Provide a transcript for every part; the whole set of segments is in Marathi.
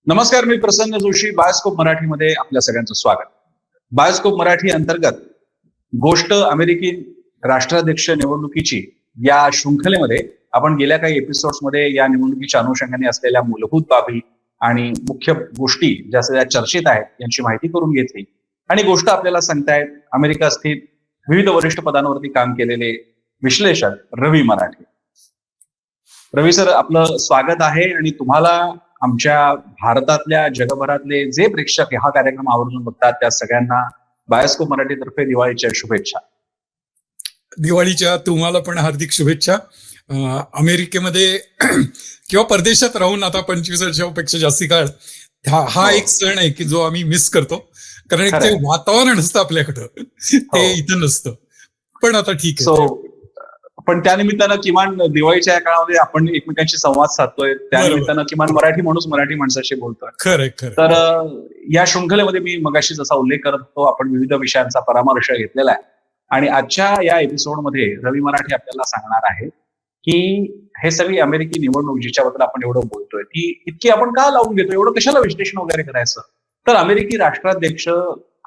नमस्कार, मी प्रसन्न जोशी. बायोस्कोप मराठीमध्ये आपल्या सगळ्यांचं स्वागत. बायोस्कोप मराठी अंतर्गत गोष्ट अमेरिकी राष्ट्राध्यक्ष निवडणुकीची या शृंखलेमध्ये आपण गेल्या काही एपिसोड्समध्ये या निवडणुकीच्या अनुषंगाने असलेल्या मूलभूत बाबी आणि मुख्य गोष्टी ज्या सगळ्या चर्चेत आहेत यांची माहिती करून घेतली. आणि गोष्ट आपल्याला सांगतायत अमेरिका स्थित विविध वरिष्ठ पदांवरती काम केलेले विश्लेषक रवी मराठे. रवी सर, आपलं स्वागत आहे. आणि तुम्हाला आमच्या भारतातल्या जगभरातले जे प्रेक्षक हा कार्यक्रम आवर्जून बघतात त्या सगळ्यांना बायोस्कोप मराठीतर्फे दिवाळीच्या शुभेच्छा. दिवाळीच्या तुम्हाला पण हार्दिक शुभेच्छा. अमेरिकेमध्ये किंवा परदेशात राहून आता 25 वर्षापेक्षा जास्ती काळ हा एक सण आहे की जो आम्ही मिस करतो, कारण एक ते वातावरण असतं आपल्याकडं ते इथं नसतं. पण आता ठीक आहे. पण त्यानिमित्तानं किमान दिवाळीच्या या काळामध्ये आपण एकमेकांशी संवाद साधतोय, त्यानिमित्तानं किमान मराठी माणूस मराठी माणसाशी बोलतोय. खरंय. तर या शृंखलेमध्ये मी मगाशी जसा उल्लेख करत होतो, आपण विविध विषयांचा परामर्श घेतलेला आहे. आणि आजच्या या एपिसोडमध्ये रवी मराठी आपल्याला सांगणार आहे की हे सगळी अमेरिकी निवडणूक जिच्याबद्दल आपण एवढं बोलतोय ती इतकी आपण का लावून घेतो, एवढं कशाला विश्लेषण वगैरे करायचं. तर अमेरिकी राष्ट्राध्यक्ष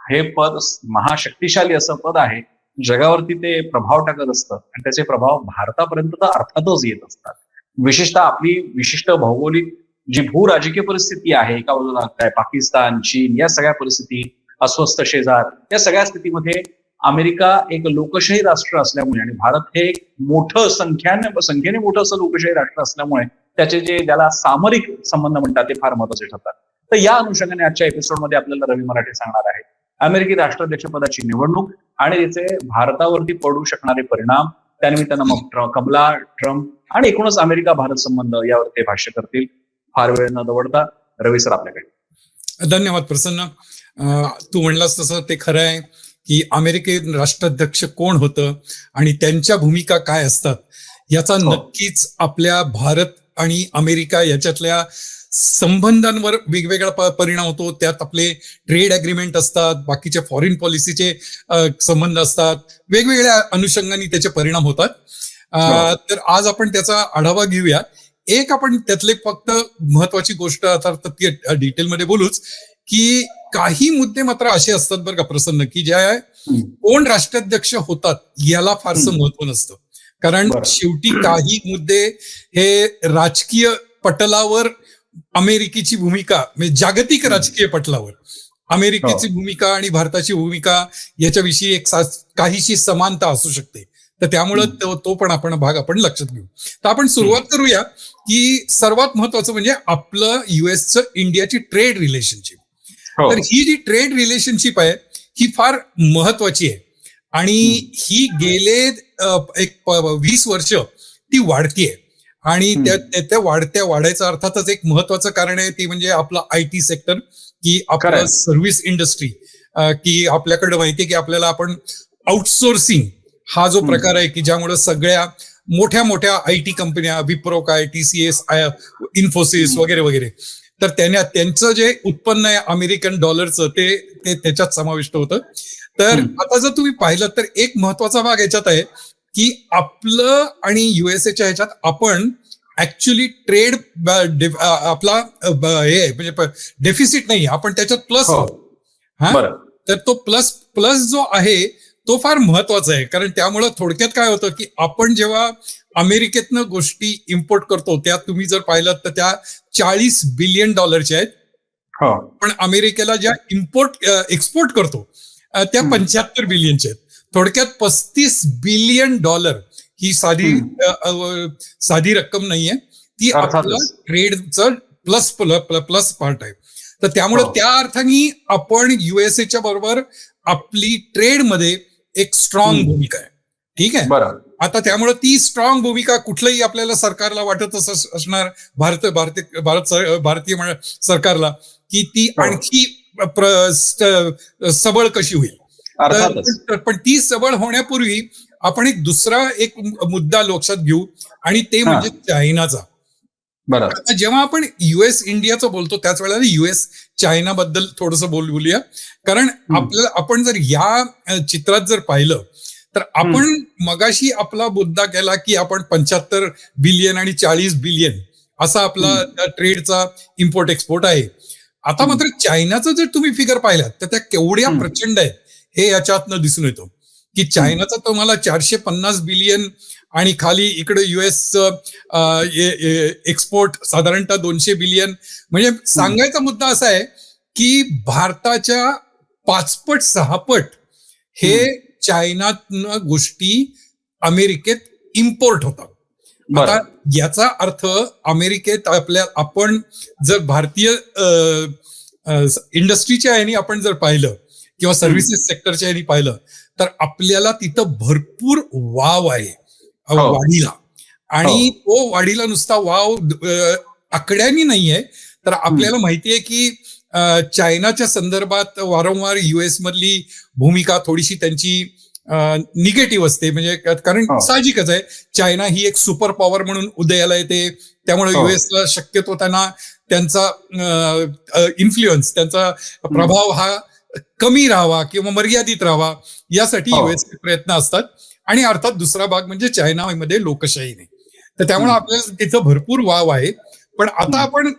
हे पद महाशक्तिशाली असं पद आहे, जगावरती ते प्रभाव टाकत असतं आणि त्याचे प्रभाव भारतापर्यंत तर अर्थातच येत असतात. विशेषतः आपली विशिष्ट भौगोलिक जी भूराजकीय परिस्थिती आहे, एका बाजूला काय पाकिस्तान, चीन या सगळ्या परिस्थिती, अस्वस्थ शेजार, या सगळ्या स्थितीमध्ये अमेरिका एक लोकशाही राष्ट्र असल्यामुळे आणि भारत हे एक मोठं संख्येने मोठं असं लोकशाही राष्ट्र असल्यामुळे त्याचे जे ज्याला सामरिक संबंध म्हणतात ते फार महत्वाचे ठरतात. तर या अनुषंगाने आजच्या एपिसोडमध्ये आपल्याला रवी मराठे सांगणार आहे अमेरिकी राष्ट्राध्यक्षपदाची निवडणूक आणि त्याचे भारतावरती पडू शकणारे परिणाम. त्यानिमित्तानं मग कमला, ट्रम्प आणि एकूणच अमेरिका भारत संबंध यावर ते भाष्य करतील. फार वेळ न दवडता रवी सर आपल्याकडे. धन्यवाद प्रसन्न. तू म्हणलास तसं ते खरं आहे की अमेरिकेत राष्ट्राध्यक्ष कोण होतं आणि त्यांच्या भूमिका काय असतात याचा नक्कीच आपल्या भारत आणि अमेरिका याच्यातल्या संबंधांवर वेगवेगळा परिणाम होतो. त्यात आपले ट्रेड अग्रीमेंट असतात, बाकीच्या फॉरेन पॉलिसीचे संबंध असतात, वेगवेगळ्या अनुषंगाने त्याचे परिणाम होतात. तर आज आपण त्याचा आढावा घेऊया. एक आपण त्यातले फक्त महत्वाची गोष्ट अर्थात ती डिटेलमध्ये बोलूच की काही मुद्दे मात्र असे असतात बरं का प्रसन्न, की ज्या कोण राष्ट्राध्यक्ष होतात याला फारसं महत्व नसतं. कारण शेवटी काही मुद्दे हे राजकीय पटलावर अमेरिकेची भूमिका म्हणजे जागतिक राजकीय पटलावर अमेरिकेची भूमिका आणि भारताची भूमिका याच्याविषयी एक काहीशी समानता असू शकते. तर त्यामुळं तो पण भाग आपण लक्षात घेऊ. तर आपण सुरुवात करूया की सर्वात महत्वाचं म्हणजे आपलं युएसचं इंडियाची ट्रेड रिलेशनशिप. तर ही जी ट्रेड रिलेशनशिप आहे ही फार महत्वाची आहे आणि ही गेले एक 20 वर्ष ती वाढतीये. आणि त्या वाढायचं अर्थातच एक महत्वाचं कारण आहे ती म्हणजे आपलं IT सेक्टर, की आपलं सर्व्हिस इंडस्ट्री, की आपल्याकडे माहितीये की आपल्याला आपण आउटसोर्सिंग हा जो प्रकार आहे की ज्यामुळे सगळ्या मोठ्या मोठ्या IT कंपन्या, विप्रो काय, TCS, इन्फोसिस वगैरे वगैरे, तर त्यांचं जे उत्पन्न आहे अमेरिकन डॉलरचं ते त्याच्यात समाविष्ट होतं. तर आता जर तुम्ही पाहिलं तर एक महत्वाचा भाग याच्यात आहे की आपलं आणि युएसएच्या ह्याच्यात आपण ऍक्च्युली ट्रेड आपला हे म्हणजे डेफिसिट नाही, आपण त्याच्यात प्लस तर तो प्लस जो आहे तो फार महत्वाचा आहे. कारण त्यामुळं थोडक्यात काय होतं की आपण जेव्हा अमेरिकेतनं गोष्टी इम्पोर्ट करतो त्या तुम्ही जर पाहिलं तर त्या $40 बिलियन आहेत. पण अमेरिकेला ज्या एक्सपोर्ट करतो त्या $75 बिलियनच्या आहेत. थोडक्यात $35 बिलियन ही साधी रक्कम नाहीये, ती आपलं ट्रेडचं प्लस पार्ट आहे. तर त्यामुळे त्या अर्थाने आपण युएसएच्या बरोबर आपली ट्रेडमध्ये एक स्ट्रॉंग भूमिका आहे. ठीक आहे. आता त्यामुळे ती स्ट्रॉंग भूमिका कुठलंही आपल्याला सरकारला वाटत असणार भारतीय सरकारला की ती आणखी सबळ कशी होईल. पण ती सबळ होण्यापूर्वी आपण एक मुद्दा लक्षात घेऊ आणि ते म्हणजे चायनाचा. आता जेव्हा आपण US इंडियाचं बोलतो त्याच वेळेला US चायना बद्दल थोडंसं बोलूया. कारण आपण जर या चित्रात जर पाहिलं तर आपण मगाशी आपला मुद्दा केला की आपण 75 बिलियन आणि 40 बिलियन असा आपला ट्रेडचा इम्पोर्ट एक्सपोर्ट आहे. आता मात्र चायनाचं जर तुम्ही फिगर पाहिलात तर त्या केवढ्या प्रचंड आहेत हे याच्यातनं दिसून येतो की चायनाचा तुम्हाला 450 बिलियन आणि खाली इकडे युएस एक्सपोर्ट साधारणतः 200 बिलियन. म्हणजे सांगायचा मुद्दा असा आहे की भारताच्या 5 पट 6 पट हे चायनातनं गोष्टी अमेरिकेत इम्पोर्ट होतात. आता याचा अर्थ अमेरिकेत आपण जर भारतीय इंडस्ट्रीच्या ह्यानी आपण जर पाहिलं किंवा सर्व्हिसेस सेक्टरच्या ह्यानी पाहिलं तर आपल्याला तिथं भरपूर वाव आहे वाढीला. आणि तो वाढीला नुसता वाव आकड्यांनी नाहीये तर आपल्याला माहितीये की चायनाच्या संदर्भात वारंवार युएस मधली भूमिका थोडीशी त्यांची निगेटिव्ह असते. म्हणजे कारण साहजिकच आहे चायना ही एक सुपर पॉवर म्हणून उदयाला येते. त्यामुळे युएसला शक्यतो त्यांचा इन्फ्लुएन्स त्यांचा प्रभाव हा कमी राहावा किंवा मर्यादित राहावा यासाठी युएसचे प्रयत्न असतात. आणि अर्थात दुसरा भाग म्हणजे चायनामध्ये लोकशाही नाही. तर त्यामुळे आपल्याला तिथं भरपूर वाव आहे. पण आता आपण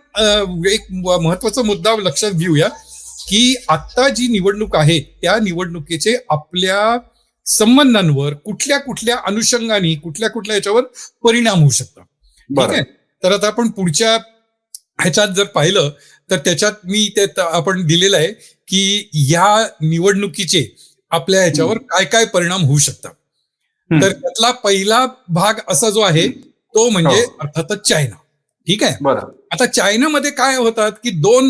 एक महत्वाचा मुद्दा लक्षात घेऊया की आता जी निवडणूक आहे त्या निवडणुकीचे आपल्या संबंधांवर कुठल्या कुठल्या अनुषंगाने कुठल्या कुठल्या याच्यावर परिणाम होऊ शकतात. ठीक आहे. तर आता आपण पुढच्या ह्याच्यात जर पाहिलं तर त्याच्यात मी ते आपण दिलेलं आहे की या निवडणुकीचे आपल्या ह्याच्यावर काय काय परिणाम होऊ शकतात. तर त्यातला पहिला भाग असा जो आहे तो म्हणजे अर्थातच चायना. ठीक आहे. आता चायनामध्ये काय होतात की दोन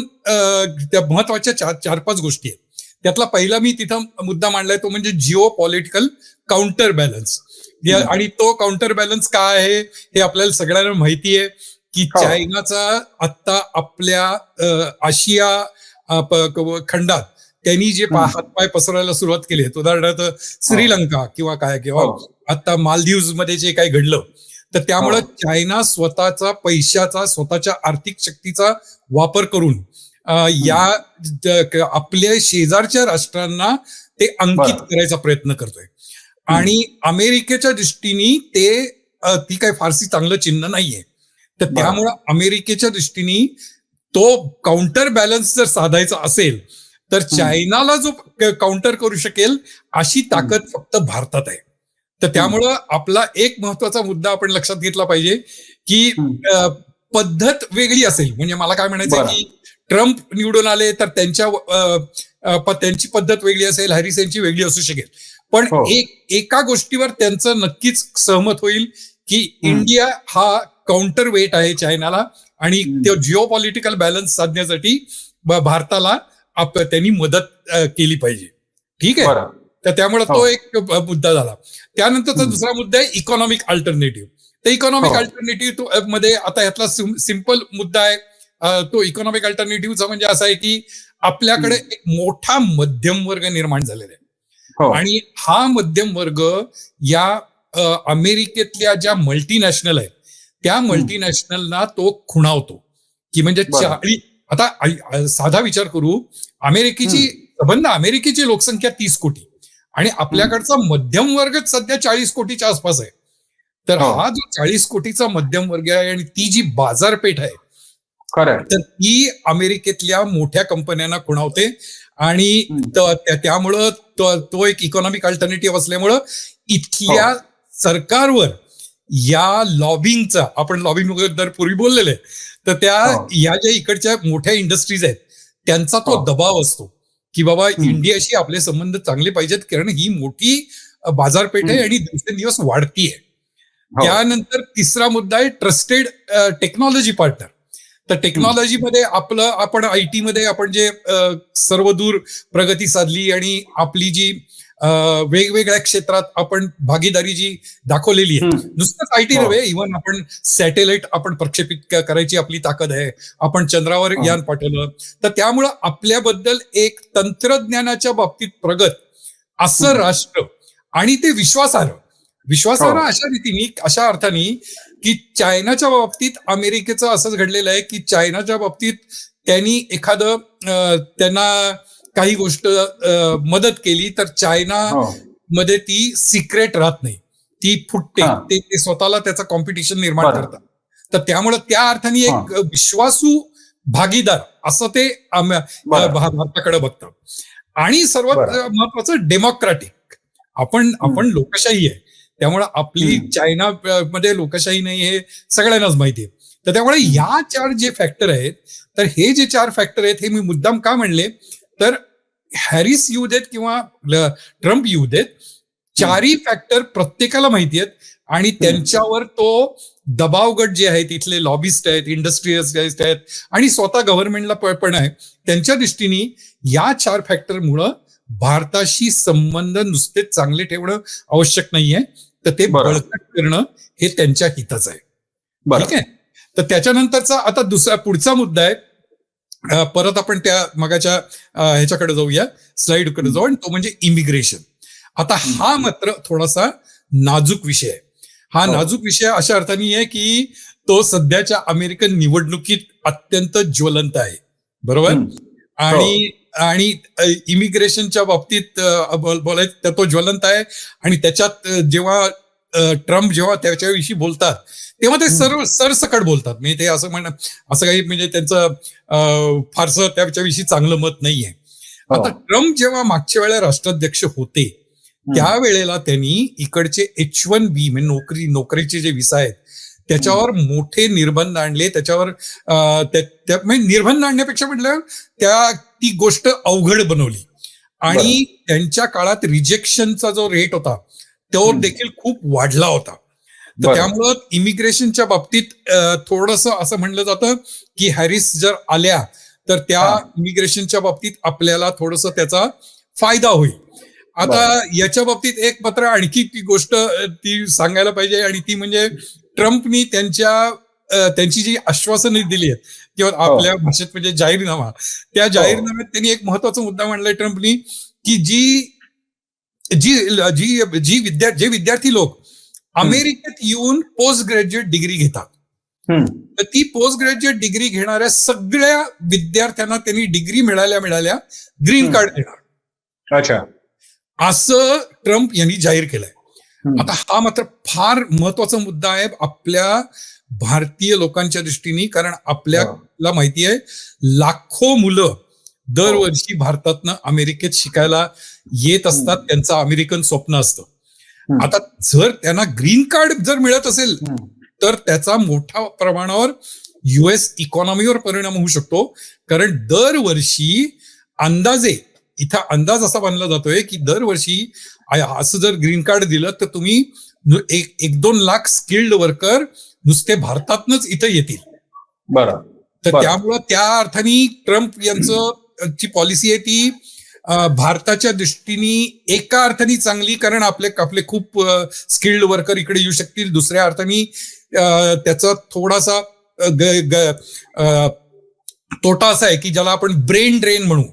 महत्वाच्या 4-5 गोष्टी आहेत. त्यातला पहिला मी तिथं मुद्दा मांडलाय तो म्हणजे जिओ पॉलिटिकल काउंटर बॅलन्स. आणि तो काउंटर बॅलन्स काय आहे हे आपल्याला सगळ्यांना माहिती आहे की चायनाचा आत्ता आपल्या आशिया खंडात त्यांनी जे हातपाय पसरायला सुरुवात केली आहे उदाहरणार्थ श्रीलंका किंवा आता मालदीव्स मध्ये जे काही घडलं तर त्यामुळे चायना स्वतःचा पैशाचा स्वतःच्या आर्थिक शक्तीचा वापर करून या आपल्या शेजारच्या राष्ट्रांना ते अंकित करायचा प्रयत्न करतोय. आणि अमेरिकेच्या दृष्टीने ती काही फारशी चांगलं चिन्ह नाहीये. तर त्यामुळं अमेरिकेच्या दृष्टीने तो काउंटर बॅलन्स जर साधायचा असेल तर चायनाला जो काउंटर करू शकेल अशी ताकद फक्त भारतात आहे. तर त्यामुळं आपला एक महत्वाचा मुद्दा आपण लक्षात घेतला पाहिजे की पद्धत वेगळी असेल. म्हणजे मला काय म्हणायचं की ट्रम्प निवडून आले तर त्यांची पद्धत वेगळी असेल, हॅरिस यांची वेगळी असू शकेल. पण एका गोष्टीवर त्यांचं नक्कीच सहमत होईल की इंडिया हा काउंटर वेट आहे चायनाला आणि तो जिओ पॉलिटिकल बॅलन्स साधण्यासाठी भारताला त्यांनी मदत केली पाहिजे. ठीक आहे. तर त्यामुळे तो एक मुद्दा झाला. त्यानंतरचा दुसरा मुद्दा आहे इकॉनॉमिक अल्टरनेटिव्ह. तर इकॉनॉमिक अल्टरनेटिव्ह मध्ये आता यातला सिंपल मुद्दा आहे तो इकॉनॉमिक अल्टरनेटिव्हचा म्हणजे असा आहे की आपल्याकडे एक मोठा मध्यम वर्ग निर्माण झालेला आहे. आणि हा मध्यम वर्ग या अमेरिकेतल्या ज्या मल्टीनॅशनल आहेत त्या मल्टीनॅशनलना तो खुणावतो की म्हणजे आता साधा विचार करू अमेरिकेची लोकसंख्या 30 कोटी आणि आपल्याकडचा मध्यम वर्गच सध्या 40 कोटीच्या आसपास आहे. तर हा जो 40 कोटीचा मध्यम वर्ग आहे आणि ती जी बाजारपेठ आहे तर ती अमेरिकेतल्या मोठ्या कंपन्यांना खुणावते. आणि त्यामुळं तो एक इकॉनॉमिक अल्टरनेटिव्ह असल्यामुळं इथल्या सरकारवर या लॉबिंगचा आपण लॉबिंग पूर्वी बोललेले तर या ज्या इकडच्या मोठ्या इंडस्ट्रीज आहेत त्यांचा तो दबाव असतो की बाबा इंडियाशी आपले संबंध चांगले पाहिजेत कारण ही मोठी बाजारपेठ आहे आणि दिवसेंदिवस वाढतीये. त्यानंतर तिसरा मुद्दा आहे ट्रस्टेड टेक्नॉलॉजी पार्टनर. तर टेक्नॉलॉजीमध्ये आपण आयटी मध्ये आपण जे सर्वदूर प्रगती साधली आणि आपली जी वेगवेगळ्या क्षेत्रात आपण भागीदारी जी दाखवलेली आहे नुसतंच आयटी नव्हे इव्हन आपण सॅटेलाइट आपण प्रक्षेपित करायची आपली ताकद आहे. आपण चंद्रावर यान पाठवलं तर त्यामुळं आपल्याबद्दल एक तंत्रज्ञानाच्या बाबतीत प्रगत असं राष्ट्र आणि ते विश्वासार्ह अशा रीतीने अशा अर्थाने की चायनाच्या बाबतीत अमेरिकेचं असंच घडलेलं आहे की चायनाच्या बाबतीत त्यांनी त्यांना काही गोष्ट मदत केली तर चायना मध्ये ती सिक्रेट राहत नाही, ती फुटते. ते स्वतःला त्याचा कॉम्पिटिशन निर्माण करतात. तर त्यामुळे त्या अर्थाने एक विश्वासू भागीदार असं ते भारताकडे बघतात. आणि सर्वात महत्वाचं डेमोक्रॅटिक. आपण लोकशाही आहे, त्यामुळे आपली चायना मध्ये लोकशाही नाही हे सगळ्यांनाच माहिती आहे. तर त्यामुळे या 4 जे फॅक्टर आहेत, तर हे जे 4 फॅक्टर आहेत हे मी मुद्दाम का म्हणले, तर हॅरिस येऊ देत किंवा ट्रम्प येऊ देत, 4ही फॅक्टर प्रत्येकाला माहिती आहेत आणि त्यांच्यावर तो दबाव गट जे आहेत, इथले लॉबिस्ट आहेत, इंडस्ट्रियलिस्ट आहेत आणि स्वतः गव्हर्नमेंटला पण आहे, त्यांच्या दृष्टीने या 4 फॅक्टरमुळं भारताशी संबंध नुसतेच चांगले ठेवणं आवश्यक नाहीये, तर ते बळकट करणं हे त्यांच्या हिताचं आहे. ठीक आहे. तर त्याच्यानंतरचा आता पुढचा मुद्दा आहे, परत आपण त्या मगाच्या ह्याच्याकडे जाऊया, स्लाइडकडे जाऊ, आणि तो म्हणजे इमिग्रेशन. आता हा मात्र थोडासा नाजूक विषय आहे. हा नाजूक विषय अशा अर्थाने आहे की तो सध्याच्या अमेरिकन निवडणुकीत अत्यंत ज्वलंत आहे, बरोबर. आणि इमिग्रेशनच्या बाबतीत बोलायचं तर तो ज्वलंत आहे. आणि त्याच्यात जेव्हा ट्रम्प त्याच्याविषयी बोलतात तेव्हा ते सरसकट बोलतात. म्हणजे ते असं काही म्हणजे त्यांचं फारसं त्याच्याविषयी चांगलं मत नाहीये. आता ट्रम्प जेव्हा मागच्या वेळेला राष्ट्राध्यक्ष होते त्यावेळेला त्यांनी इकडचे H1B म्हणजे नोकरीचे जे विसा आहेत त्याच्यावर मोठे निर्बंध आणले. त्याच्यावर म्हणजे निर्बंध आणण्यापेक्षा म्हटलं ती गोष्ट अवघड बनवली. आणि त्यांच्या काळात रिजेक्शनचा जो रेट होता तो देखील खूप वाढला होता. तर त्यामुळं इमिग्रेशनच्या बाबतीत थोडंसं असं म्हणलं जातं की हॅरिस जर आल्या तर त्या इमिग्रेशनच्या बाबतीत आपल्याला थोडंसं त्याचा फायदा होईल. आता याच्या बाबतीत एक मात्र आणखी ती गोष्ट ती सांगायला पाहिजे, आणि ती म्हणजे ट्रम्पनी त्यांची जी आश्वासने दिली आहेत किंवा आपल्या भाषेत म्हणजे जाहीरनामा, त्या जाहीरनाम्यात त्यांनी एक महत्वाचा मुद्दा मांडलाय ट्रम्पनी, की जे विद्यार्थी लोक अमेरिकेत येऊन पोस्ट ग्रॅज्युएट डिग्री घेतात, तर ती पोस्ट ग्रॅज्युएट डिग्री घेणाऱ्या सगळ्या विद्यार्थ्यांना त्यांनी डिग्री मिळाल्या ग्रीन कार्ड देणार. अच्छा, असं ट्रम्प यांनी जाहीर केलंय. आता हा मात्र फार महत्वाचा मुद्दा आहे आपल्या भारतीय लोकांच्या दृष्टीने, कारण आपल्याला माहिती आहे लाखो मुलं दरवर्षी भारतातनं अमेरिकेत शिकायला येत असतात, त्यांचं अमेरिकन स्वप्न असतं. आता जर त्यांना ग्रीन कार्ड जर मिळत असेल तर त्याचा मोठ्या प्रमाणावर US इकॉनॉमीवर परिणाम होऊ शकतो. कारण दरवर्षी अंदाजे इथं अंदाज असा बांधला जातोय की दरवर्षी असं जर ग्रीन कार्ड दिलं तर तुम्ही 1-2 लाख स्किल्ड वर्कर नुसते भारतातनच इथं येतील. तर त्यामुळं त्या अर्थाने ट्रम्प यांचं जी पॉलिसी आहे ती भारताच्या दृष्टीने एका अर्थाने चांगली, कारण आपले खूप स्किल्ड वर्कर इकडे येऊ शकतील. दुसऱ्या अर्थाने त्याचा थोडासा तोटा असा आहे की ज्याला आपण ब्रेन ड्रेन म्हणू.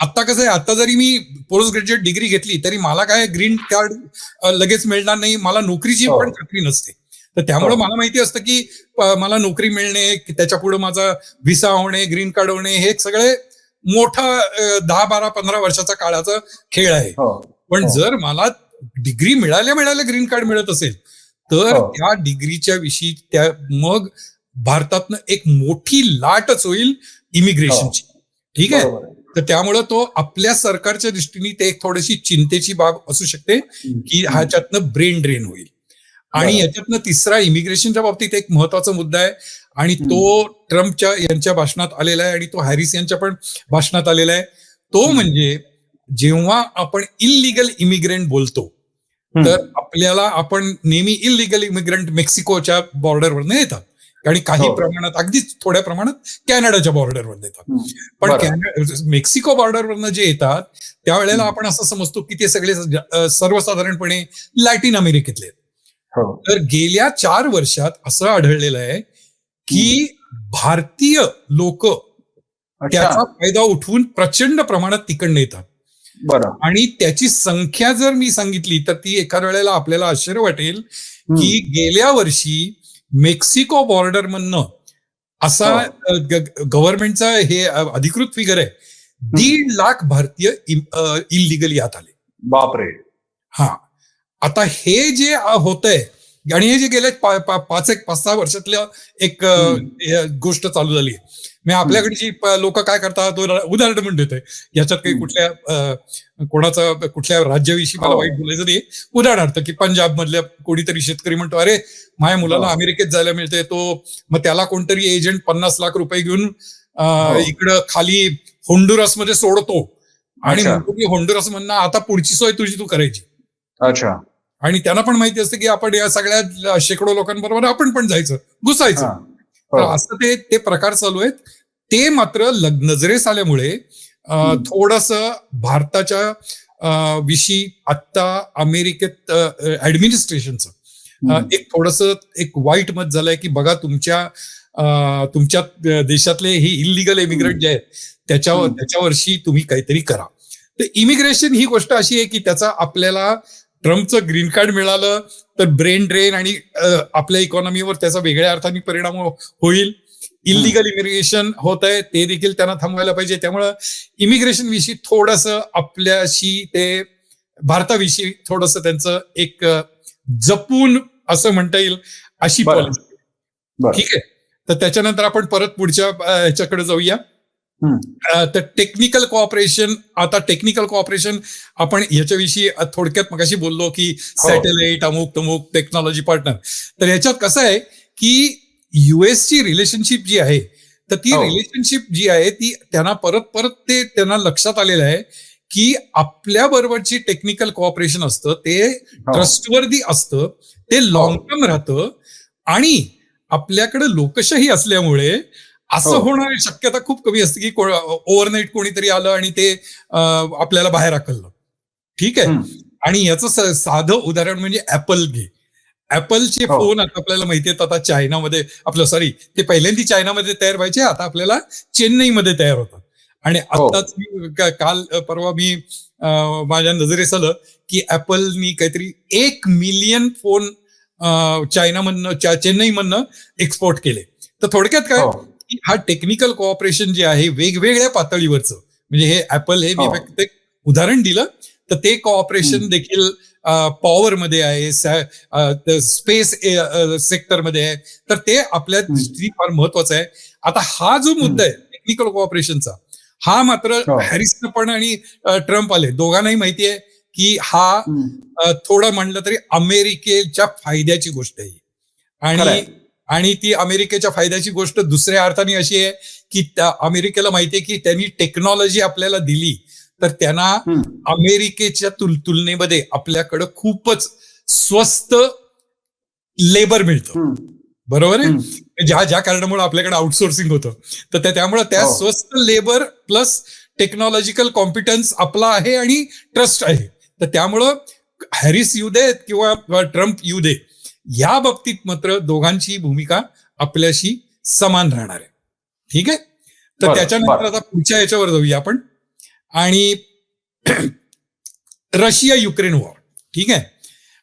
आता कसं आहे, आता जरी मी पोस्ट ग्रॅज्युएट डिग्री घेतली तरी मला काय ग्रीन कार्ड लगेच मिळणार नाही, मला नोकरीची पण खात्री नसते. तर त्यामुळे मला माहिती असतं की मला नोकरी मिळणे, त्याच्या पुढे माझा व्हिसा होणे, ग्रीन कार्ड होणे, हे सगळे मोठा 10-12-15 वर्षाचा काळाचा खेळ आहे. पण जर मला डिग्री मिळाल्या ग्रीन कार्ड मिळत असेल तर त्या डिग्रीच्या विषयी मग भारतातनं एक मोठी लाटच होईल इमिग्रेशनची. ठीक आहे. तर त्यामुळं तो आपल्या सरकारच्या दृष्टीने ते एक थोडीशी चिंतेची बाब असू शकते की ह्याच्यातनं ब्रेन ड्रेन होईल. आणि याच्यातनं तिसरा इमिग्रेशनच्या बाबतीत एक महत्वाचा मुद्दा आहे, आणि तो ट्रम्पच्या यांच्या भाषणात आलेला आहे आणि तो हॅरिस यांच्या पण भाषणात आलेला आहे. तो म्हणजे जेव्हा आपण इल्लीगल इमिग्रंट बोलतो तर आपण नेहमी इल्लीगल इमिग्रंट मेक्सिकोच्या बॉर्डरवरनं येतात, आणि काही प्रमाणात अगदीच थोड्या प्रमाणात कॅनडाच्या बॉर्डरवर येतात. पण मेक्सिको बॉर्डरवरनं जे येतात त्यावेळेला आपण असं समजतो की ते सगळे सर्वसाधारणपणे लॅटिन अमेरिकेतले आहेत. तर गेल्या 4 वर्षात असं आढळलेलं आहे की भारतीय लोक त्याचा फायदा उठवून प्रचंड प्रमाणात तिकडनं येतात. आणि त्याची संख्या जर मी सांगितली तर ती एका वेळेला आपल्याला आश्चर्य वाटेल की गेल्या वर्षी मेक्सिको बॉर्डर मधनं असा गव्हर्नमेंटचा हे अधिकृत फिगर आहे 1.5 लाख भारतीय इल्लीगली आत आले. बापरे. हा, आता हे जे होतंय आणि हे जे गेल्या 5-6 वर्षातल्या एक गोष्ट चालू झाली आहे. म्हणजे आपल्याकडची लोक काय करतात, उदाहरण म्हणून देतोय, याच्यात काही कुठल्या राज्याविषयी मला वाईट बोलायचं नाही. उदाहरणार्थ की पंजाब मधल्या कोणीतरी शेतकरी म्हणतो, अरे माझ्या मुलाला अमेरिकेत जायला मिळते, तो मग त्याला कोणतरी एजंट 50 लाख रुपये घेऊन इकडं खाली होंडुरस मध्ये सोडतो आणि म्हणतो की होंडुरस म्हणणं आता पुढची सोय तुझी तू करायची. अच्छा. आणि त्यांना पण माहिती असतं की आपण या सगळ्या शेकडो लोकांबरोबर आपण पण जायचं, घुसायचं. तर असं ते प्रकार चालू आहेत. ते मात्र नजरेस आल्यामुळे थोडस भारताच्या विषयी आता अमेरिकेत ऍडमिनिस्ट्रेशनचं एक थोडस एक वाईट मत झालंय की बघा तुमच्या देशातले हे इलिगल इमिग्रंट जे आहेत त्याच्यावर्षी तुम्ही काहीतरी करा. तर इमिग्रेशन ही गोष्ट अशी आहे की त्याचा आपल्याला ट्रम्पचं ग्रीन कार्ड मिळालं तर ब्रेन ड्रेन आणि आपल्या इकॉनॉमीवर त्याचा वेगळ्या अर्थाने परिणाम होईल. इलिगल इमिग्रेशन होत आहे ते देखील त्यांना थांबवायला पाहिजे. त्यामुळं इमिग्रेशन विषयी थोडस आपल्याशी ते भारताविषयी थोडस त्यांचं एक जपून असं म्हणता येईल अशी पॉलिसी. ठीक आहे. तर त्याच्यानंतर आपण परत पुढच्या ह्याच्याकडे जाऊया. तर टेक्निकल कोऑपरेशन. आता टेक्निकल कोऑपरेशन आपण याच्याविषयी थोडक्यात मगाशी बोललो की सॅटेलाइट अमुक तमुक टेक्नॉलॉजी पार्टनर. तर याच्यात कसं आहे की युएसची रिलेशनशिप जी आहे तर ती रिलेशनशिप जी आहे ती त्यांना परत ते त्यांना लक्षात आलेलं आहे की आपल्या बरोबरची टेक्निकल कोऑपरेशन असतं ते ट्रस्टवर्दी असतं, ते लॉंग टर्म राहतं आणि आपल्याकडे लोकशाही असल्यामुळे असं होणारी शक्यता खूप कमी असते की ओव्हरनाईट कोणीतरी आलं आणि ते आपल्याला बाहेर हाकललं. ठीक आहे. आणि याचं साधं उदाहरण म्हणजे ऍपल घे. ऍपलचे फोन आता आपल्याला माहिती आहेत आता चायनामध्ये ते पहिल्यांदा चायनामध्ये तयार व्हायचे, आता आपल्याला चेन्नईमध्ये तयार होतात. आणि आत्ताच काल परवा मी माझ्या नजरेस आलं की ऍपलनी काहीतरी 1 मिलियन फोन चेन्नईमधनं एक्सपोर्ट केले. तर थोडक्यात काय की हा टेक्निकल कोऑपरेशन जे आहे वेगवेगळ्या पातळीवरचं, म्हणजे हे ऍपल हे मी फक्त एक उदाहरण दिलं, तर ते कोऑपरेशन देखील पॉवरमध्ये आहे, स्पेस सेक्टरमध्ये आहे. तर ते आपल्या दृष्टीने फार महत्वाचं आहे. आता हा जो मुद्दा आहे टेक्निकल कोऑपरेशनचा, हा मात्र हॅरिसन पण आणि ट्रम्प आले दोघांनाही माहिती आहे की हा थोडं म्हणलं तरी अमेरिकेच्या फायद्याची गोष्ट आहे. आणि ती अमेरिकेच्या फायद्याची गोष्ट दुसऱ्या अर्थाने अशी आहे की अमेरिकेला माहितीये की त्यांनी टेक्नॉलॉजी आपल्याला दिली तर त्यांना अमेरिकेच्या तुलनेमध्ये आपल्याकडं खूपच स्वस्त लेबर मिळतं. बरोबर आहे. ज्या कारणामुळे आपल्याकडे आउटसोर्सिंग होतं, तर त्यामुळे त्या स्वस्त लेबर प्लस टेक्नॉलॉजिकल कॉम्पिटन्स आपला आहे आणि ट्रस्ट आहे. तर त्यामुळं हॅरिस येऊ दे किंवा ट्रम्प येऊ दे, या बाबतीत मात्र दोघांची भूमिका आपल्याशी समान राहणार आहे. ठीक आहे. तर त्याच्यानंतर आता पुढच्या याच्यावर जाऊया आपण. आणि रशिया युक्रेन वॉर. ठीक आहे.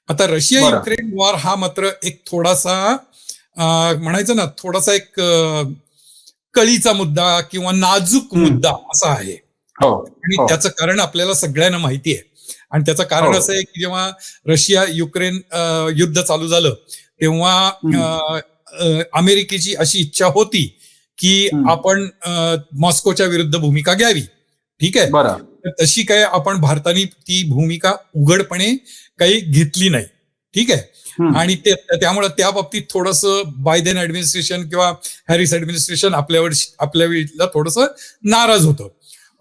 आता रशिया युक्रेन वॉर हा मात्र एक थोडासा म्हणायचं ना थोडासा एक कळीचा मुद्दा किंवा नाजूक मुद्दा असा आहे. आणि त्याचं कारण आपल्याला सगळ्यांना माहिती आहे. आणि त्याचं कारण असं आहे की जेव्हा रशिया युक्रेन युद्ध चालू झालं तेव्हा अमेरिकेची अशी इच्छा होती की आपण मॉस्कोच्या विरुद्ध भूमिका घ्यावी. ठीक आहे. तशी काय आपण भारताने ती भूमिका उघडपणे काही घेतली नाही. ठीक आहे. आणि त्यामुळे त्या बाबतीत थोडंसं बायडेन ऍडमिनिस्ट्रेशन किंवा हॅरिस ऍडमिनिस्ट्रेशन आपल्या थोडंसं नाराज होतं.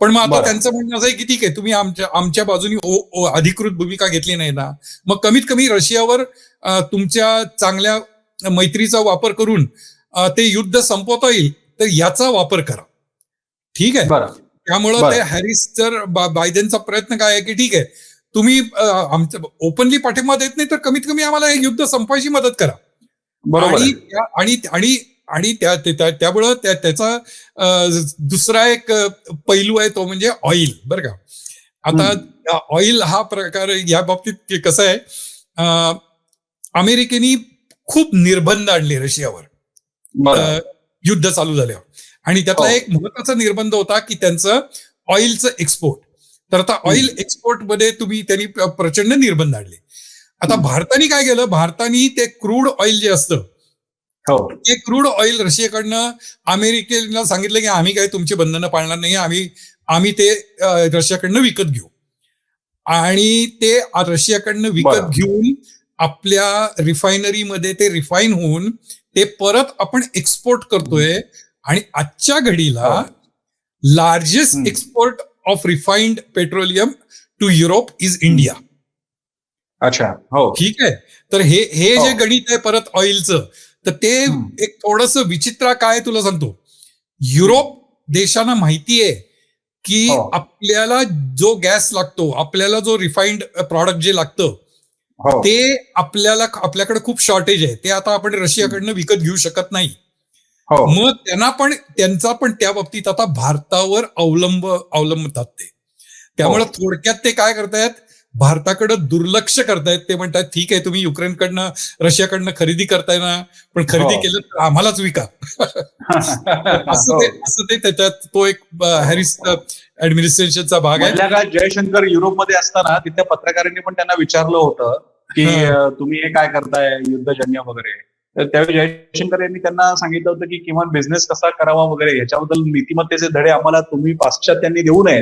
पण मग आता त्यांचं म्हणणं असं आहे की ठीक आहे, तुम्ही आमच्या बाजूनी अधिकृत भूमिका घेतली नाही ना, मग कमीत कमी रशियावर तुमच्या चांगल्या मैत्रीचा वापर करून ते युद्ध संपवता येईल तर याचा वापर करा. ठीक आहे. त्यामुळं ते हॅरिस जर बायडेनचा प्रयत्न काय आहे की ठीक आहे, तुम्ही आमचं ओपनली पाठिंबा देत नाही तर कमीत कमी आम्हाला हे युद्ध संपवायची मदत करा. आणि त्यामुळं त्याचा दुसरा एक पैलू आहे तो म्हणजे ऑइल. बरं का. आता ऑइल हा प्रकार या बाबतीत कसं आहे, अमेरिकेने खूप निर्बंध आणले रशियावर युद्ध चालू झाल्यावर. आणि त्यातला एक महत्वाचा निर्बंध होता की त्यांचं ऑइलचं एक्सपोर्ट. तर आता ऑइल एक्सपोर्ट मध्ये त्यांनी प्रचंड निर्बंध आणले. आता भारताने काय केलं, भारताने ते क्रूड ऑइल जे असतं हो ते क्रूड ऑइल रशियाकडनं अमेरिकेला सांगितलं की आम्ही काही तुमची बंधनं पाळणार नाही, आम्ही ते रशियाकडनं विकत घेऊ. आणि ते रशियाकडनं विकत बरं. घेऊन आपल्या रिफायनरीमध्ये ते रिफाईन होऊन ते परत आपण एक्सपोर्ट करतोय. आणि आजच्या घडीला हो. Largest export of refined petroleum to Europe is India. अच्छा. हो ठीक आहे. तर हे हो. जे गणित आहे परत ऑइलचं, तर ते एक थोडंसं विचित्र काय तुला सांगतो. युरोप देशांना माहिती आहे की हो. आपल्याला जो गॅस लागतो, आपल्याला जो रिफाईन्ड प्रॉडक्ट जे लागतं, हो ते आपल्याकडे खूप शॉर्टेज आहे. ते आता आपण रशियाकडनं विकत घेऊ शकत नाही. हो मग त्यांचा पण त्या बाबतीत आता भारतावर अवलंबतात ते. त्यामुळे थोडक्यात ते काय करतायत, भारताकडे दुर्लक्ष करतायत. ते म्हणतात ठीक आहे, तुम्ही युक्रेनकडनं रशियाकडनं खरेदी करताय ना, पण खरेदी हो. केलं तर आम्हालाच विका. हो. असं ते त्याच्यात तो एक हॅरिस ऍडमिनिस्ट्रेशनचा भाग आहे. मधल्या काळात जयशंकर युरोपमध्ये असताना तिथल्या पत्रकारांनी पण त्यांना विचारलं होतं की तुम्ही हे काय करताय युद्धजन्य वगैरे. तर त्यावेळी जयशंकर यांनी त्यांना सांगितलं होतं की किमान बिझनेस कसा करावा वगैरे याच्याबद्दल नीतिमत्तेचे धडे आम्हाला तुम्ही पाश्चात्यांनी देऊ नये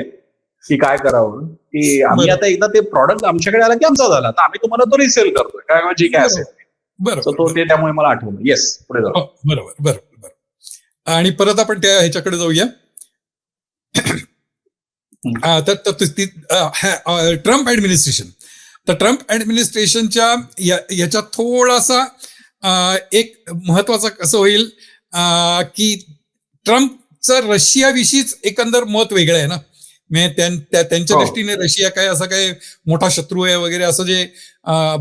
की काय करावं, की आम्ही आता एकदा ते प्रॉडक्ट आमच्याकडे आला की आमचा झाला, तर आम्ही तुम्हाला तो रिसेल करतोय काय जे काय असेल. So तो ते त्यामुळे मला आठवलं. येस, पुढे जाऊ. बरोबर. आणि परत आपण त्या ह्याच्याकडे जाऊया. Trump administration. तर ट्रम्प ऍडमिनिस्ट्रेशनच्या याच्यात थोडासा एक महत्वाचं कसं होईल की ट्रम्पचं रशियाविषयीच एकंदर मत वेगळं आहे ना. म्हणजे त्यांच्या दृष्टीने रशिया काय असा काय मोठा शत्रू आहे वगैरे असं जे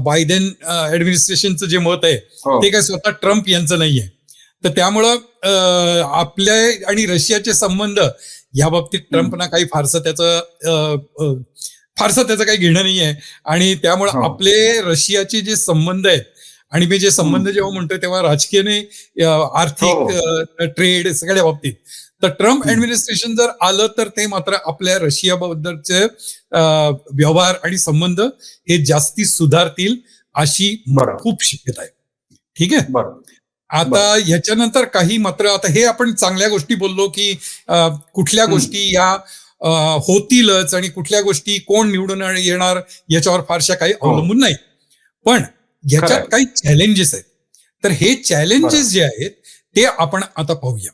बायडेन ऍडमिनिस्ट्रेशनचं जे मत आहे ते काय स्वतः ट्रम्प यांचं नाहीये. तर त्यामुळं आपल्या आणि रशियाचे संबंध या बाबतीत ट्रम्पना काही फारसं त्याचं काही घेणं नाहीये. आणि त्यामुळं आपले रशियाचे जे संबंध आहेत, आणि मी जे संबंध जेव्हा म्हणतोय तेव्हा राजकीय नाही, आर्थिक, ट्रेड सगळ्या बाबतीत, तर ट्रम्प ऍडमिनिस्ट्रेशन जर आलं तर ते मात्र आपल्या रशियाबद्दलचे व्यवहार आणि संबंध हे जास्ती सुधारतील अशी खूप शक्यता आहे. ठीक आहे. आता ह्याच्यानंतर काही मात्र, आता हे आपण चांगल्या गोष्टी बोललो की कुठल्या गोष्टी या होतीलच आणि कुठल्या गोष्टी कोण निवडून येणार याच्यावर फारशा काही अवलंबून नाही. पण ह्याच्यात काही चॅलेंजेस आहेत. तर हे चॅलेंजेस जे आहेत ते आपण आता पाहूया.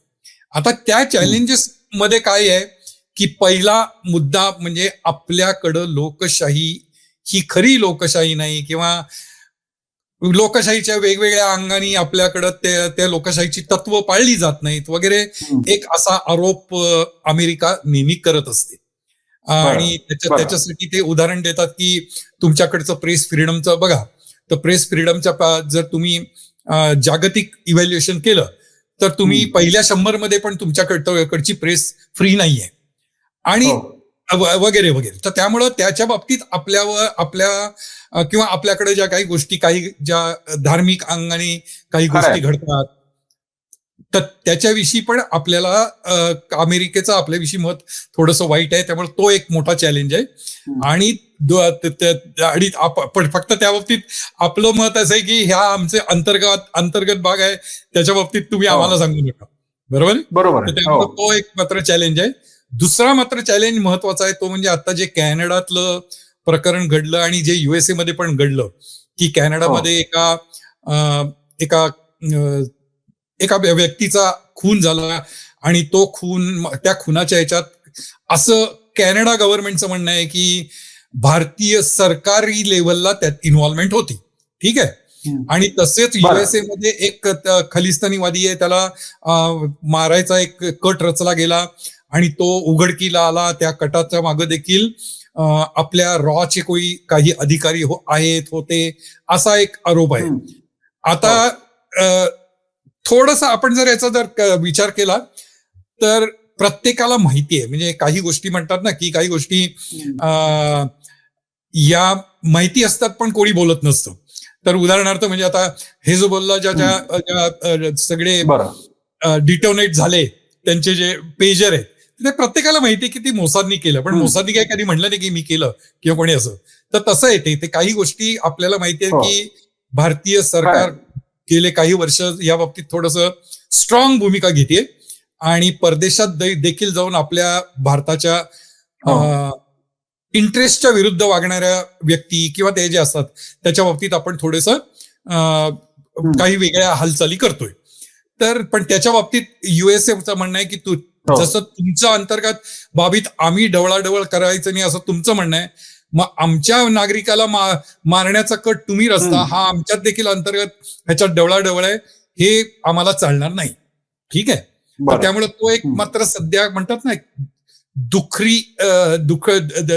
आता त्या चॅलेंजेस मध्ये काय आहे की पहिला मुद्दा म्हणजे आपल्याकडं लोकशाही ही खरी लोकशाही नाही, किंवा लोकशाहीच्या वेगवेगळ्या अंगाने आपल्याकडं त्या लोकशाहीची तत्व पाळली जात नाहीत वगैरे एक असा आरोप अमेरिका नेहमी करत असते. आणि त्याच्यासाठी ते उदाहरण देतात की तुमच्याकडचं प्रेस फ्रीडमचं बघा, तर प्रेस फ्रीडमच्या जर तुम्ही जागतिक इव्हॅल्युएशन केलं तर तुम्ही पहिल्या 100 मध्ये पण तुमच्याकडची प्रेस फ्री नाहीये आणि वगैरे वगैरे. तर त्यामुळं त्याच्या बाबतीत आपल्या किंवा आपल्याकडे ज्या काही गोष्टी, काही ज्या धार्मिक अंगाने काही गोष्टी घडतात, तर त्याच्याविषयी पण आपल्याला अमेरिकेचं आपल्याविषयी मत थोडंसं वाईट आहे. त्यामुळे तो एक मोठा चॅलेंज आहे. आणि फक्त त्या बाबतीत आपलं मत असं आहे की ह्या आमचे अंतर्गत भाग आहे, त्याच्या बाबतीत तुम्ही आम्हाला सांगू नका. बरोबर. त्यामुळे तो एक मात्र चॅलेंज आहे. दुसरा मात्र चॅलेंज महत्वाचा आहे, तो म्हणजे आता जे कॅनडातलं प्रकरण घडलं आणि जे युएसए मध्ये पण घडलं की कॅनडामध्ये एका व्यक्तीचा खून झाला आणि तो खून, त्या खुनाच्या ह्याच्यात असं कॅनडा गव्हर्नमेंटचं म्हणणं आहे की भारतीय सरकारी लेव्हलला त्यात इन्व्हॉल्वमेंट होती. ठीक आहे. आणि तसेच युएसए मध्ये एक खलिस्तानीवादी आहे, त्याला मारायचा एक कट रचला गेला आणि तो उघडकीला आला. त्या कटाच्या मागे देखील आपल्या रॉचे काही अधिकारी होते असा एक आरोप आहे. आता थोडस आपण जर याचा विचार केला तर प्रत्येकाला माहिती आहे, म्हणजे काही गोष्टी म्हणतात ना की काही गोष्टी या माहिती असतात पण कोणी बोलत नसतं. तर उदाहरणार्थ म्हणजे आता हिजबुल्लाह ज्या सगळे डिटोनेट झाले त्यांचे जे पेजर आहेत, ते प्रत्येकाला माहिती आहे की ती मोसादनी केलं, पण मोसादनी काय कधी म्हणलं नाही की मी केलं किंवा कोणी असं. तर तसं येते ते काही गोष्टी आपल्याला माहिती आहे हो. की भारतीय सरकार गेले काही वर्ष या बाबतीत थोडंसं स्ट्रॉंग भूमिका घेते आणि परदेशात देखील जाऊन आपल्या भारताच्या इंटरेस्टच्या विरुद्ध वागणाऱ्या व्यक्ती किंवा ते जे असतात त्याच्या बाबतीत आपण थोडंसं काही वेगळ्या हालचाली करतोय. तर पण त्याच्या बाबतीत युएसएचं म्हणणं आहे की जसं तुमच्या अंतर्गत बाबीत आम्ही ढवळाढवळ करायचं नाही असं तुमचं म्हणणं आहे, मग आमच्या नागरिकाला मारण्याचा कट तुम्ही रचता, हा आमच्यात देखील अंतर्गत ह्याच्यात ढवळाढवळ आहे, हे आम्हाला चालणार नाही. ठीक आहे. तर त्यामुळे तो एक मात्र सध्या म्हणतात ना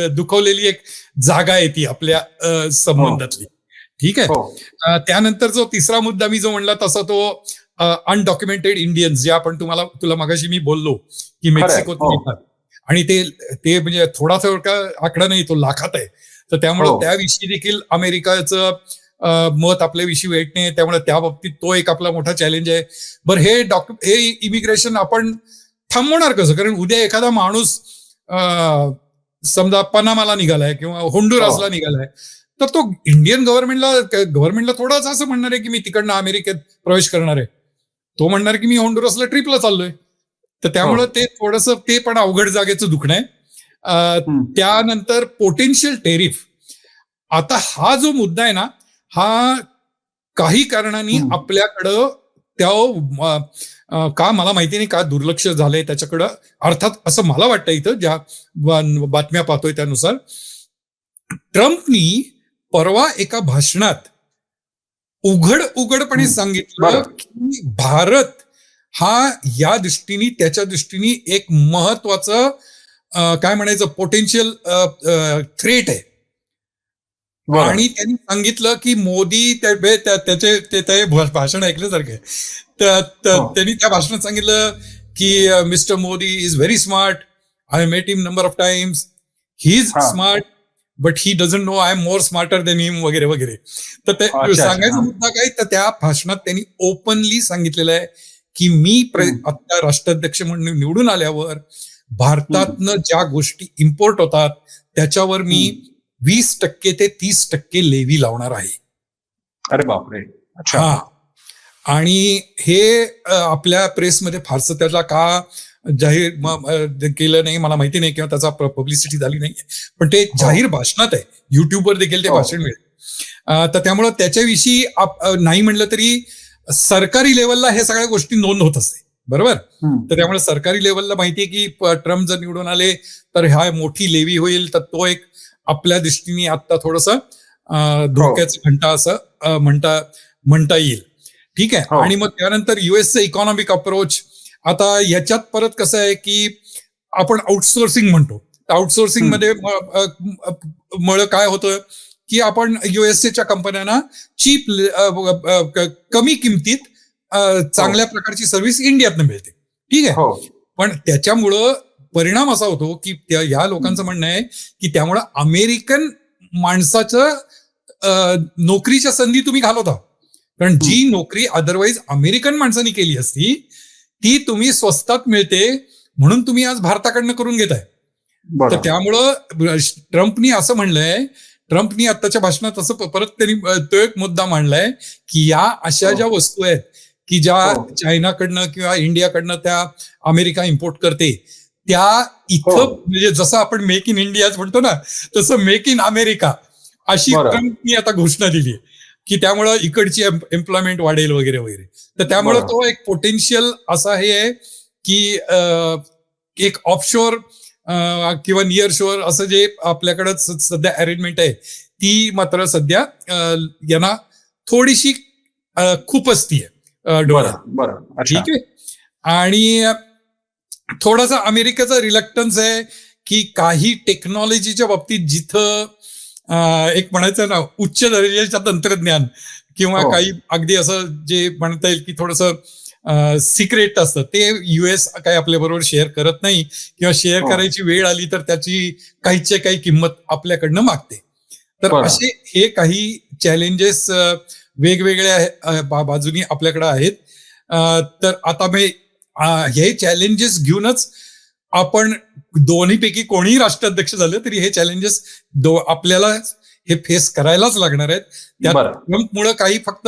दुखवलेली एक जागा आहे ती आपल्या संबंधातली. ठीक आहे. त्यानंतर जो तिसरा मुद्दा मी जो म्हणला तसा तो अनडॉक्युमेंटेड इंडियन्स जे आपण तुला मगाशी मी बोललो की मेक्सिकोत येतात आणि ते म्हणजे थोडासा आकडा नाही, तो लाखात आहे. तर त्यामुळे त्याविषयी देखील अमेरिकेचं मत आपल्याविषयी वेट नाही, त्यामुळे त्या बाबतीत तो एक आपला मोठा चॅलेंज आहे. बरं, हे इमिग्रेशन आपण थांबवणार कसं? कारण उद्या एखादा माणूस समजा पनामाला निघालाय किंवा होंडुरासला निघालाय, तर तो इंडियन गव्हर्नमेंटला थोडाच असं म्हणणार आहे की मी तिकडनं अमेरिकेत प्रवेश करणार आहे. तो म्हणणार की मी होंडुरासला ट्रिपला चाललोय. तर त्यामुळं ते थोडंसं ते पण अवघड जागेचं दुखणं आहे. त्यानंतर पोटेन्शियल टेरिफ. आता हा जो मुद्दा आहे ना, हा काही कारणांनी आपल्याकडं का मला माहिती नाही का दुर्लक्ष झालंय त्याच्याकडं. अर्थात असं मला वाटतं इथं ज्या बातम्या पाहतोय त्यानुसार ट्रम्पनी परवा एका भाषणात उघडपणे सांगितलं की भारत हा या दृष्टीने त्याच्या दृष्टीने एक महत्वाचं काय म्हणायचं पोटेन्शियल थ्रेट आहे. आणि त्यांनी सांगितलं की मोदी त्याचे भाषण ऐकल्यासारखं आहे. त्यांनी त्या भाषणात सांगितलं की mister Modi is very smart, I met him number of times, he is smart but he doesn't know I am more smarter than him वगैरे वगैरे. तर ते सांगायचा मुद्दा काय, तर त्या भाषणात त्यांनी ओपनली सांगितलेलं आहे की मी आता राष्ट्राध्यक्ष म्हणून निवडून आल्यावर भारतातनं ज्या गोष्टी इम्पोर्ट होतात त्याच्यावर मी 20% ते 30% लेव्ही लावणार आहे. अरे बापरे. हा. आणि हे आपल्या प्रेसमध्ये फारसं त्याला का जाहीर केलं नाही मला माहिती नाही किंवा त्याचा पब्लिसिटी झाली नाही, पण ते जाहीर भाषणात आहे. युट्यूबवर देखील ते भाषण मिळेल. तर त्यामुळं त्याच्याविषयी नाही म्हणलं तरी सरकारी लेवलला हे सगळ्या गोष्टी नोंद होत असते. बरोबर. तर त्यामुळे सरकारी लेवलला माहितीये की ट्रम्प जर निवडून आले तर हा मोठी लेवी होईल, तर तो एक आपल्या दृष्टीने आता थोडंसं धोक्याचा घंटा असं म्हणता येईल. ठीक आहे. आणि मग त्यानंतर युएसचं इकॉनॉमिक अप्रोच. आता याच्यात परत कसं आहे की आपण आउटसोर्सिंग म्हणतो. आउटसोर्सिंग मध्ये मुळे काय होतं की आपण युएसएच्या कंपन्यांना कमी किमतीत चांगल्या प्रकारची सर्व्हिस इंडियातनं मिळते. ठीक आहे. पण त्याच्यामुळं परिणाम असा होतो की या लोकांचं म्हणणं आहे की त्यामुळं अमेरिकन माणसाचं नोकरीच्या संधी तुम्ही घालवता. कारण जी नोकरी अदरवाईज अमेरिकन माणसांनी केली असती ती तुम्ही स्वस्तात मिळते म्हणून तुम्ही आज भारताकडनं करून घेताय. तर त्यामुळं ट्रम्पनी असं म्हणलंय, ट्रम्पनी आत्ताच्या भाषणात असं परत त्यांनी तो एक मुद्दा मांडलाय की या अशा ज्या वस्तू आहेत की ज्या चायनाकडनं किंवा इंडियाकडनं त्या अमेरिका इम्पोर्ट करते त्या इथं म्हणजे जसं आपण मेक इन इंडिया म्हणतो ना तसं मेक इन अमेरिका अशी ट्रम्पनी आता घोषणा दिली की त्यामुळं इकडची एम्प्लॉयमेंट वाढेल वगैरे वगैरे. तर त्यामुळं तो एक पोटेन्शियल असा हे आहे की एक ऑफशोर किंवा नियर शोअर असं जे आपल्याकडं सध्या अरेंजमेंट आहे ती मात्र सध्या यांना थोडीशी खूप असतीये डोळ्यात. ठीक आहे. आणि थोडासा अमेरिकेचा रिलक्टन्स आहे की काही टेक्नॉलॉजीच्या बाबतीत जिथं एक म्हणायचं ना उच्च दर्जाचं तंत्रज्ञान किंवा काही अगदी असं जे म्हणता येईल की थोडंसं सिक्रेट असतं ते युएस काही आपल्या बरोबर शेअर करत नाही किंवा शेअर करायची वेळ आली तर त्याची काहीच्या काही किंमत आपल्याकडनं मागते. तर असे हे काही चॅलेंजेस वेगवेगळ्या बाजूनी आपल्याकडे आहेत. तर आता मी हे चॅलेंजेस घेऊनच आपण दोन्हीपैकी कोणीही राष्ट्राध्यक्ष झाले तरी हे चॅलेंजेस आपल्याला हे फेस करायलाच लागणार आहेत. त्यात बरं. ट्रम्पमुळे काही फक्त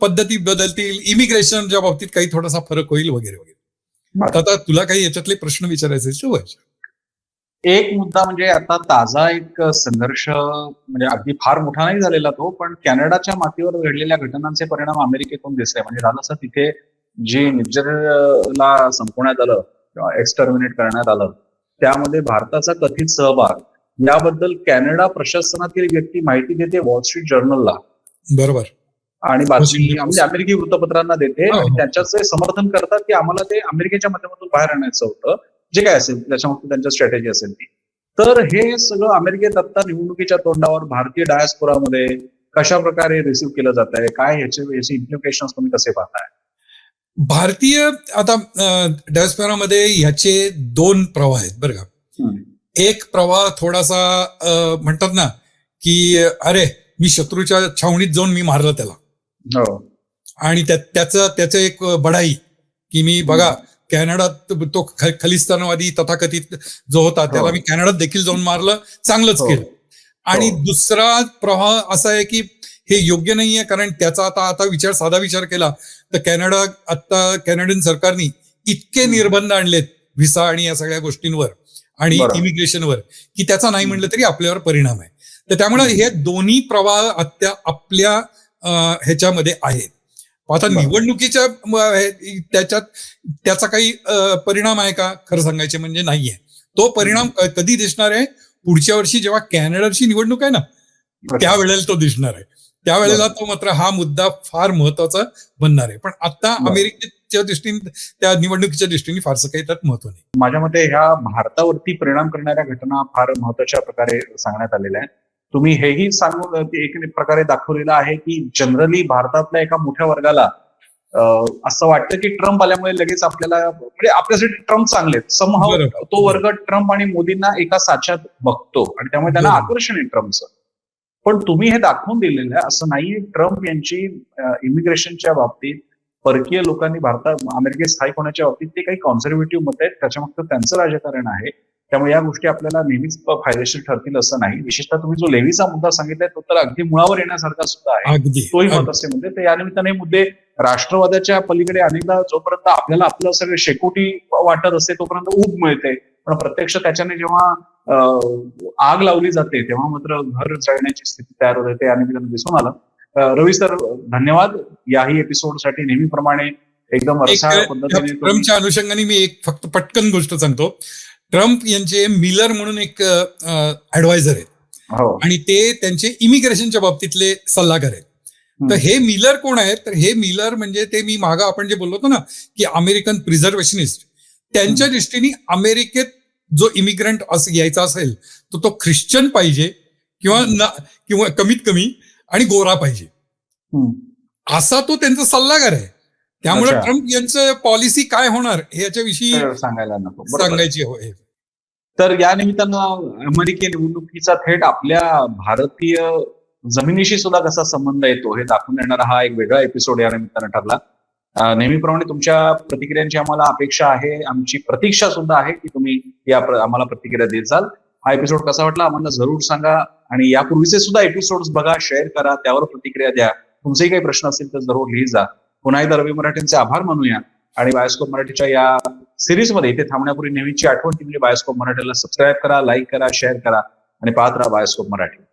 पद्धती बदलतील, इमिग्रेशनच्या बाबतीत काही थोडासा फरक होईल वगैरे वगैरे. बरं. तर आता तुला काही याच्यातले प्रश्न विचारायचे आहेत, शिवाय? एक मुद्दा म्हणजे आता ताजा एक संघर्ष म्हणजे अगदी फार मोठा नाही झालेला तो, पण कॅनडाच्या मातीवर घडलेल्या घटनांचे परिणाम अमेरिकेतून दिसले. म्हणजे झालं असं तिथे जी निज्जरला संपवण्यात आलं किंवा एक्सटर्मिनेट करण्यात आलं, त्यामध्ये भारताचा कथित सहभाग याबद्दल कॅनडा प्रशासनातील व्यक्ती माहिती देते वॉल स्ट्रीट जर्नलला बरोबर. आणि Washington बातमी Post. म्हणजे अमेरिकी वृत्तपत्रांना देते हो, आणि हो. त्यांच्याचे समर्थन करतात की आम्हाला ते अमेरिकेच्या माध्यमातून बाहेर आणायचं होतं, जे काय असेल त्याच्यामध्ये त्यांच्या स्ट्रॅटेजी असेल ती. तर हे सगळं अमेरिकेत आता निवडणुकीच्या तोंडावर भारतीय डायस्पोरामध्ये कशा प्रकारे रिसिव्ह केलं जात आहे, काय याचे इम्प्लिकेशन तुम्ही कसे पाहताय? भारतीय आता डायस्पोरामध्ये ह्याचे 2 प्रवाह आहेत बरं का. एक प्रवाह थोडासा म्हणतात ना की अरे मी शत्रूच्या छावणीत जाऊन मी मारलं त्याला, हो. आणि त्याचं एक बढाई की मी बघा कॅनडात तो खलिस्तानवादी तथाकथित जो होता त्याला मी कॅनडात देखील जाऊन मारलं, चांगलंच केलं. आणि दुसरा प्रवाह असा आहे की हे योग्य नाहीये, कारण त्याचा आता साधा विचार केला तर कॅनडियन सरकारने इतके निर्बंध आणलेत व्हिसा आणि या सगळ्या गोष्टींवर आणि इमिग्रेशनवर की त्याचा नाही म्हणलं तरी आपल्यावर परिणाम आहे. तर त्यामुळे हे दोन्ही प्रवाह आपल्या ह्याच्यामध्ये आहेत. आता निवडणुकीच्या त्याचा काही परिणाम आहे का, खरं सांगायचे म्हणजे नाहीये. तो परिणाम कधी दिसणार आहे? पुढच्या वर्षी जेव्हा कॅनडाची निवडणूक आहे ना, त्यावेळेला तो दिसणार आहे. त्यावेळेला तो मात्र हा मुद्दा फार महत्वाचा बनणार आहे. पण आता अमेरिकेच्या दृष्टीने त्या निवडणुकीच्या दृष्टीने फारसं काही त्यात महत्व नाही. माझ्या मते ह्या भारतावरती परिणाम करणाऱ्या घटना फार महत्वाच्या प्रकारे सांगण्यात आलेल्या आहेत. तुम्ही हेही सांगून एक प्रकारे दाखवलेलं आहे की जनरली भारतातल्या एका मोठ्या वर्गाला असं वाटतं की ट्रम्प आल्यामुळे लगेच आपल्याला म्हणजे आपल्यासाठी ट्रम्प चांगले, समहाव तो वर्ग ट्रम्प आणि मोदींना एका साच्यात बघतो आणि त्यामुळे त्यांना आकर्षण आहे ट्रम्पचं. पण तुम्ही हे दाखवून दिलेलं आहे असं नाहीये. ट्रम्प यांची इमिग्रेशनच्या बाबतीत परकीय लोकांनी अमेरिकेत स्थायिक होण्याच्या बाबतीत ते काही कॉन्झर्वेटिव्ह मत आहेत, त्याच्यामागचं त्यांचं राजकारण आहे. त्यामुळे या गोष्टी आपल्याला नेहमीच फायदेशीर ठरतील असं नाही. विशेषतः तुम्ही जो लेव्हीचा मुद्दा सांगितलाय तो तर अगदी मुळावर येण्यासारखा सुद्धा आहे. तोही महत्वाचे मुद्दे. तर या निमित्ताने मुद्दे राष्ट्रवादाच्या पलीकडे अनेकदा जोपर्यंत आपल्याला आपलं सगळं शेकोटी वाटत असते तोपर्यंत ऊब मिळते, पण प्रत्यक्ष त्याच्याने जेव्हा आग लावली जाते तेव्हा मात्र घर जळण्याची स्थिती तयार होते. ते या निमित्ताने दिसून आलं. रवी सर, धन्यवाद याही एपिसोडसाठी. नेहमीप्रमाणे एकदम रसाळ पद्धतीने ट्रम्पच्या अनुषंगाने मी एक फक्त पटकन गोष्ट सांगतो. ट्रम्प यांचे मिलर म्हणून एक ऍडवायझर आहेत आणि ते त्यांचे इमिग्रेशनच्या बाबतीतले सल्लागार आहेत. तर हे मिलर कोण आहेत? तर हे मिलर म्हणजे ते मी मागं आपण जे बोललो होतो ना की अमेरिकन प्रिझर्वेशनिस्ट, त्यांच्या दृष्टीने अमेरिकेत जो इमिग्रंट यायचा असेल तर तो ख्रिश्चन पाहिजे किंवा कमीत कमी आणि गोरा पाहिजे, असा तो त्यांचा सल्लागार आहे. त्यामुळे ट्रम्प यांचं पॉलिसी काय होणार याच्याविषयी सांगायला नको, सांगायची होय. तर या निमित्तानं अमेरिकी निवडणुकीचा थेट आपल्या भारतीय जमिनीशी सुद्धा कसा संबंध येतो हे दाखवून देणारा हा एक वेगळा एपिसोड या निमित्तानं ठरला. नेहमीप्रमाणे तुमच्या प्रतिक्रियांची आम्हाला अपेक्षा आहे, आमची प्रतीक्षा सुद्धा आहे की तुम्ही आम्हाला प्रतिक्रिया देत जाल. हा एपिसोड कसा वाटला आम्हाला जरूर सांगा आणि यापूर्वीचे सुद्धा एपिसोड्स बघा, शेअर करा, त्यावर प्रतिक्रिया द्या. तुमचेही काही प्रश्न असतील तर जरूर लिहित जा. पुन्हा एकदा रवी मराठींचे आभार मानूया आणि बायोस्कोप मराठीच्या या सिरीजमध्ये इथे थांबण्यापूर्वी नेहमीची आठवण की म्हणजे बायोस्कोप मराठीला सबस्क्राईब करा, लाईक करा, शेअर करा आणि पाहत राहा बायोस्कोप मराठी.